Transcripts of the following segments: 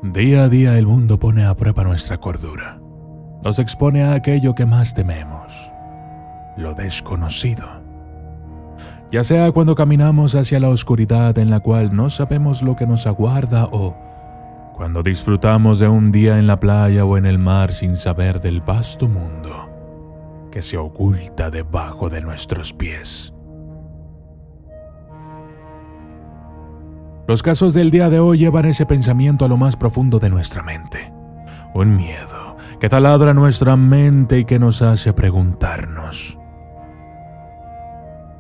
Día a día el mundo pone a prueba nuestra cordura. Nos expone a aquello que más tememos, lo desconocido. Ya sea cuando caminamos hacia la oscuridad en la cual no sabemos lo que nos aguarda o cuando disfrutamos de un día en la playa o en el mar sin saber del vasto mundo que se oculta debajo de nuestros pies. Los casos del día de hoy llevan ese pensamiento a lo más profundo de nuestra mente. Un miedo que taladra nuestra mente y que nos hace preguntarnos: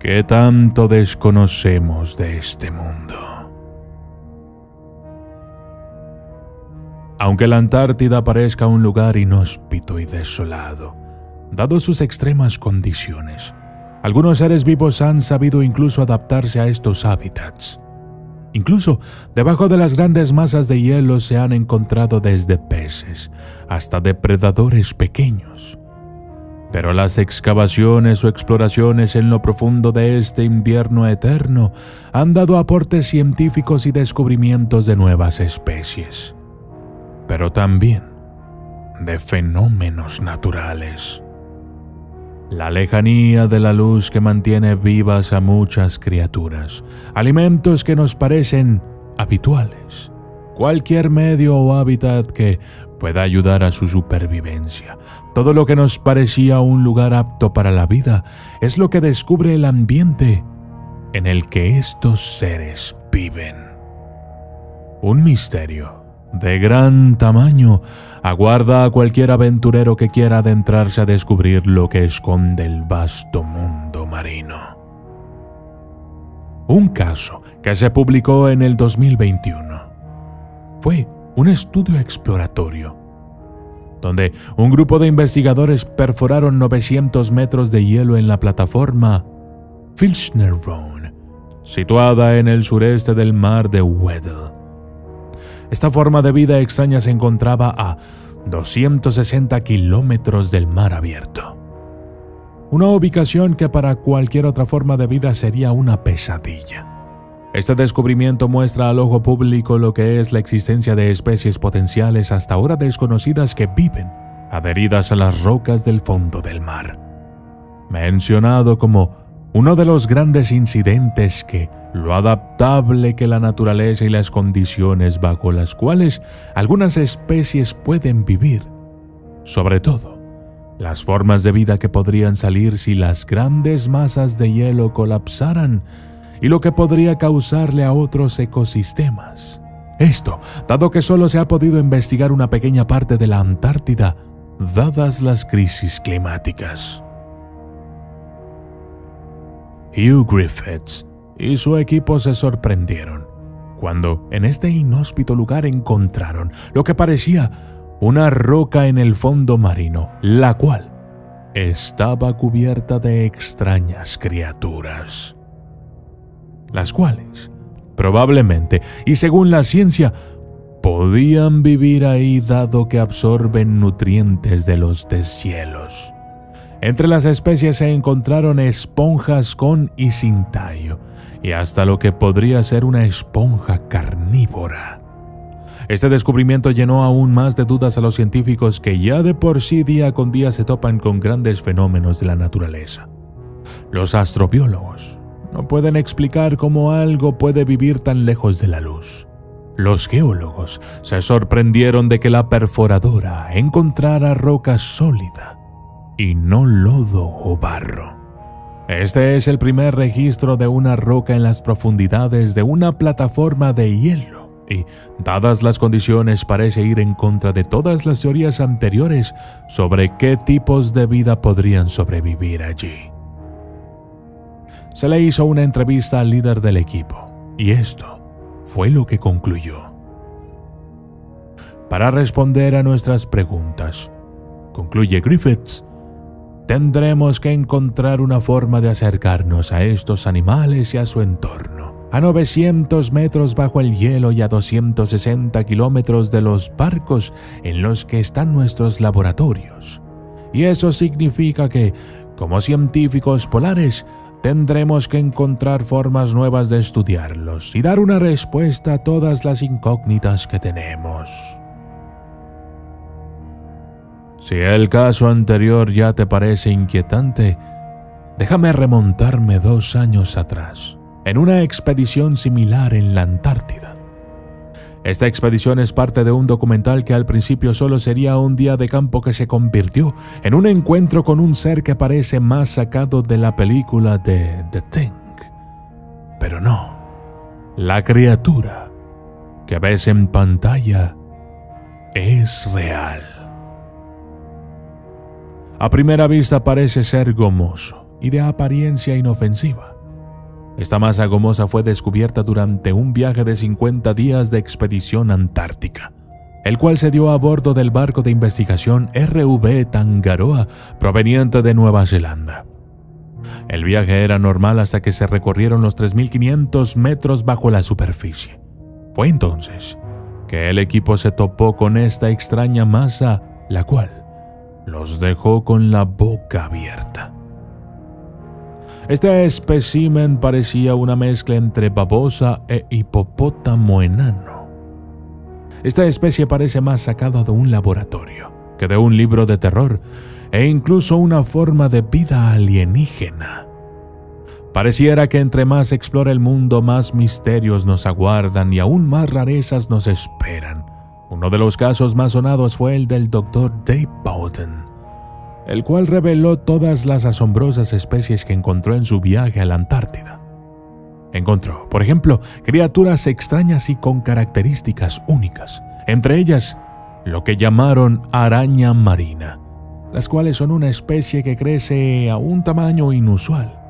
¿qué tanto desconocemos de este mundo? Aunque la Antártida parezca un lugar inhóspito y desolado, dado sus extremas condiciones, algunos seres vivos han sabido incluso adaptarse a estos hábitats. Incluso debajo de las grandes masas de hielo se han encontrado desde peces hasta depredadores pequeños. Pero las excavaciones o exploraciones en lo profundo de este invierno eterno han dado aportes científicos y descubrimientos de nuevas especies, pero también de fenómenos naturales. La lejanía de la luz que mantiene vivas a muchas criaturas, alimentos que nos parecen habituales, cualquier medio o hábitat que pueda ayudar a su supervivencia. Todo lo que nos parecía un lugar apto para la vida es lo que descubre el ambiente en el que estos seres viven. Un misterio de gran tamaño aguarda a cualquier aventurero que quiera adentrarse a descubrir lo que esconde el vasto mundo marino. Un caso que se publicó en el 2021 fue un estudio exploratorio, donde un grupo de investigadores perforaron 900 metros de hielo en la plataforma Filchner-Ronne, situada en el sureste del mar de Weddell. Esta forma de vida extraña se encontraba a 260 kilómetros del mar abierto. Una ubicación que para cualquier otra forma de vida sería una pesadilla. Este descubrimiento muestra al ojo público lo que es la existencia de especies potenciales hasta ahora desconocidas que viven adheridas a las rocas del fondo del mar. Mencionado como uno de los grandes incidentes que lo adaptable que la naturaleza y las condiciones bajo las cuales algunas especies pueden vivir, sobre todo las formas de vida que podrían salir si las grandes masas de hielo colapsaran y lo que podría causarle a otros ecosistemas. Esto, dado que solo se ha podido investigar una pequeña parte de la Antártida, dadas las crisis climáticas. Hugh Griffiths y su equipo se sorprendieron cuando en este inhóspito lugar encontraron lo que parecía una roca en el fondo marino, la cual estaba cubierta de extrañas criaturas, las cuales probablemente, y según la ciencia, podían vivir ahí dado que absorben nutrientes de los deshielos. Entre las especies se encontraron esponjas con y sin tallo, y hasta lo que podría ser una esponja carnívora. Este descubrimiento llenó aún más de dudas a los científicos que ya de por sí día con día se topan con grandes fenómenos de la naturaleza. Los astrobiólogos no pueden explicar cómo algo puede vivir tan lejos de la luz. Los geólogos se sorprendieron de que la perforadora encontrara roca sólida y no lodo o barro. Este es el primer registro de una roca en las profundidades de una plataforma de hielo y, dadas las condiciones, parece ir en contra de todas las teorías anteriores sobre qué tipos de vida podrían sobrevivir allí. Se le hizo una entrevista al líder del equipo y esto fue lo que concluyó. Para responder a nuestras preguntas, concluye Griffiths, tendremos que encontrar una forma de acercarnos a estos animales y a su entorno, a 900 metros bajo el hielo y a 260 kilómetros de los barcos en los que están nuestros laboratorios. Y eso significa que, como científicos polares, tendremos que encontrar formas nuevas de estudiarlos y dar una respuesta a todas las incógnitas que tenemos. Si el caso anterior ya te parece inquietante, déjame remontarme 2 años atrás, en una expedición similar en la Antártida. Esta expedición es parte de un documental que al principio solo sería un día de campo que se convirtió en un encuentro con un ser que parece más sacado de la película de The Thing. Pero no, la criatura que ves en pantalla es real. A primera vista parece ser gomoso y de apariencia inofensiva. Esta masa gomosa fue descubierta durante un viaje de 50 días de expedición antártica, el cual se dio a bordo del barco de investigación RV Tangaroa proveniente de Nueva Zelanda. El viaje era normal hasta que se recorrieron los 3.500 metros bajo la superficie. Fue entonces que el equipo se topó con esta extraña masa, la cual los dejó con la boca abierta. Este espécimen parecía una mezcla entre babosa e hipopótamo enano. Esta especie parece más sacada de un laboratorio que de un libro de terror, e incluso una forma de vida alienígena. Pareciera que entre más explora el mundo, más misterios nos aguardan y aún más rarezas nos esperan. Uno de los casos más sonados fue el del Dr. Dave Bowden, el cual reveló todas las asombrosas especies que encontró en su viaje a la Antártida. Encontró, por ejemplo, criaturas extrañas y con características únicas, entre ellas lo que llamaron araña marina, las cuales son una especie que crece a un tamaño inusual,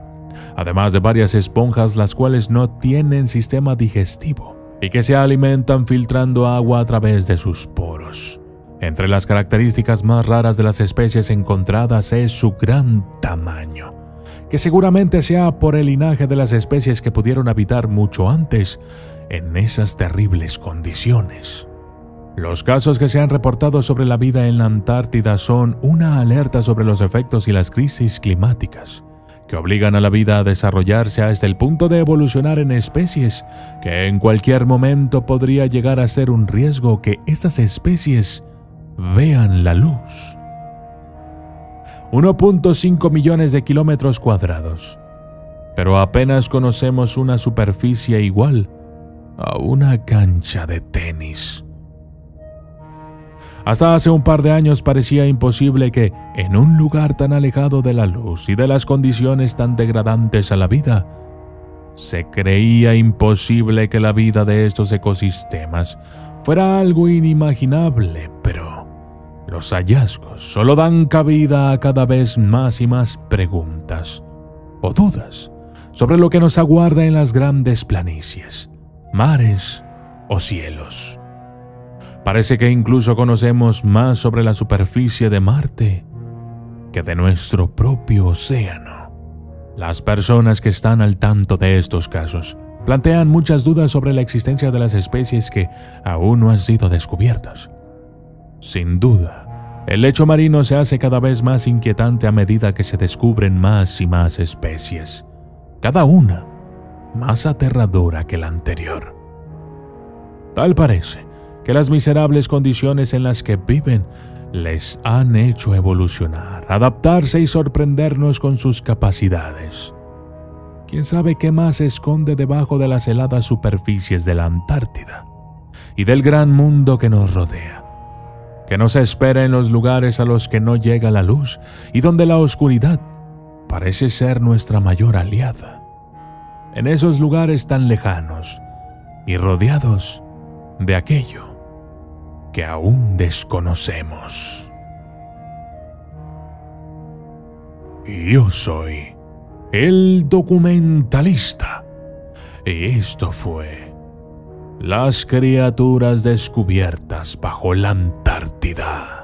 además de varias esponjas las cuales no tienen sistema digestivo y que se alimentan filtrando agua a través de sus poros. Entre las características más raras de las especies encontradas es su gran tamaño, que seguramente sea por el linaje de las especies que pudieron habitar mucho antes en esas terribles condiciones. Los casos que se han reportado sobre la vida en la Antártida son una alerta sobre los efectos y las crisis climáticas, que obligan a la vida a desarrollarse hasta el punto de evolucionar en especies que en cualquier momento podría llegar a ser un riesgo que estas especies vean la luz. 1.5 millones de kilómetros cuadrados, pero apenas conocemos una superficie igual a una cancha de tenis. Hasta hace un par de años parecía imposible que, en un lugar tan alejado de la luz y de las condiciones tan degradantes a la vida, se creía imposible que la vida de estos ecosistemas fuera algo inimaginable, pero los hallazgos solo dan cabida a cada vez más y más preguntas o dudas sobre lo que nos aguarda en las grandes planicies, mares o cielos. Parece que incluso conocemos más sobre la superficie de Marte que de nuestro propio océano. Las personas que están al tanto de estos casos plantean muchas dudas sobre la existencia de las especies que aún no han sido descubiertas. Sin duda, el lecho marino se hace cada vez más inquietante a medida que se descubren más y más especies, cada una más aterradora que la anterior. Tal parece que las miserables condiciones en las que viven les han hecho evolucionar, adaptarse y sorprendernos con sus capacidades. ¿Quién sabe qué más se esconde debajo de las heladas superficies de la Antártida y del gran mundo que nos rodea? Que nos espera en los lugares a los que no llega la luz y donde la oscuridad parece ser nuestra mayor aliada. En esos lugares tan lejanos y rodeados de aquello que aún desconocemos. Yo soy el documentalista y esto fue Las criaturas descubiertas bajo la Antártida.